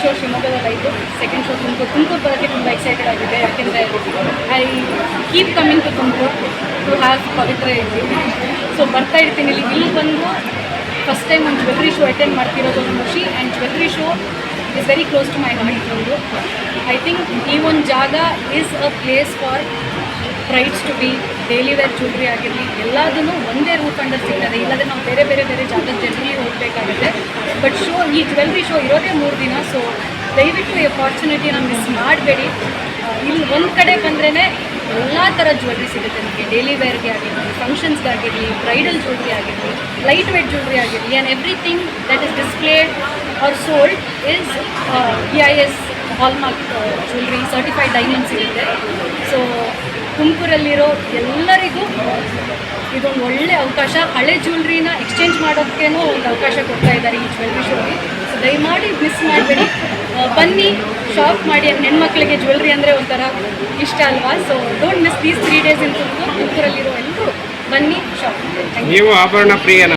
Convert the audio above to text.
Show ಶಿವಮೊಗ್ಗದಲ್ಲಿ ಆಯಿತು, second show Tumakuru ಬರೋಕ್ಕೆ ತುಂಬ ಎಕ್ಸೈಟೆಡ್ ಆಗಿದೆ. ಯಾಕೆಂದರೆ I keep coming to Tumakuru to have Pavitra ಇಲ್ಲಿ. ಸೊ ಬರ್ತಾ ಇರ್ತೀನಿ ಇಲ್ಲಿ ಬಂದು ಫಸ್ಟ್ ಟೈಮ್ ಒಂದು ಜ್ಯುವೆಲ್ರಿ ಶೋ ಅಟೆಂಡ್ ಮಾಡ್ತಿರೋದು ಒಂದು ಖುಷಿ. And jewellery show is very close to my heart. ಒಂದು ಐ ಥಿಂಕ್ ಈ ಒಂದು ಜಾಗ is a place for brides to be. Daily wear jewellery ಆಗಿರಲಿ ಎಲ್ಲದನ್ನು ಒಂದೇ ರೂಟ್ ಅಂಡರ್ ಸಿಗ್ತದೆ. ಇಲ್ಲದೆ ನಾವು ಬೇರೆ ಬೇರೆ ಬೇರೆ ಜಾಗದ ಜನರಲ್ಲಿ ಹೋಗಬೇಕಾಗುತ್ತೆ. ಬಟ್ ಶೋ ಈ ಜ್ಯುವೆಲ್ರಿ ಶೋ ಇರೋದೇ 3 ದಿನ. ಸೊ ದಯವಿಟ್ಟು ಈ ಅಪಾರ್ಚುನಿಟಿನ ಮಿಸ್ ಮಾಡಬೇಡಿ. ಇಲ್ಲಿ ಒಂದು ಕಡೆ ಬಂದ್ರೇ ಎಲ್ಲ ಥರ ಜ್ಯುವೆಲ್ರಿ ಸಿಗುತ್ತೆ ನಿಮಗೆ. ಡೈಲಿ ವೇರ್ಗೆ ಆಗಿರಲಿ, ಫಂಕ್ಷನ್ಸ್ಗಾಗಿರಲಿ, ಬ್ರೈಡಲ್ ಜ್ಯುವೆಲ್ರಿ ಆಗಿರಲಿ, ಲೈಟ್ ವೇಟ್ ಜ್ಯುವೆಲ್ರಿ ಆಗಿರಲಿ, and everything that is displayed R sold is BIS hallmark jewellery, certified diamond ಸಿಗುತ್ತೆ. ಸೊ ತುಮಕೂರಲ್ಲಿರೋ ಎಲ್ಲರಿಗೂ ಇದೊಂದು ಒಳ್ಳೆ ಅವಕಾಶ. ಹಳೆ ಜ್ಯುವೆಲ್ರಿನ ಎಕ್ಸ್ಚೇಂಜ್ ಮಾಡೋಕ್ಕೇನೋ ಒಂದು ಅವಕಾಶ ಕೊಡ್ತಾ ಇದ್ದಾರೆ ಈ ಜ್ಯುವೆಲ್ರಿ ಶೋಗೆ. ಸೊ ದಯಮಾಡಿ ಮಿಸ್ ಮಾಡಬೇಡಿ, ಬನ್ನಿ ಶಾಪ್ ಮಾಡಿ. ಹೆಣ್ಮಕ್ಳಿಗೆ ಜ್ಯುವೆಲ್ರಿ ಅಂದರೆ ಒಂಥರ ಇಷ್ಟ ಅಲ್ವಾ? So don't miss these 3 days ಇನ್ ತುಮಕೂರಲ್ಲಿರೋ ಎಲ್ಲರೂ ಬನ್ನಿ ಶಾಪ್ ಮಾಡಿ. ನೀವು ಆಭರಣ ಪ್ರಿಯನ?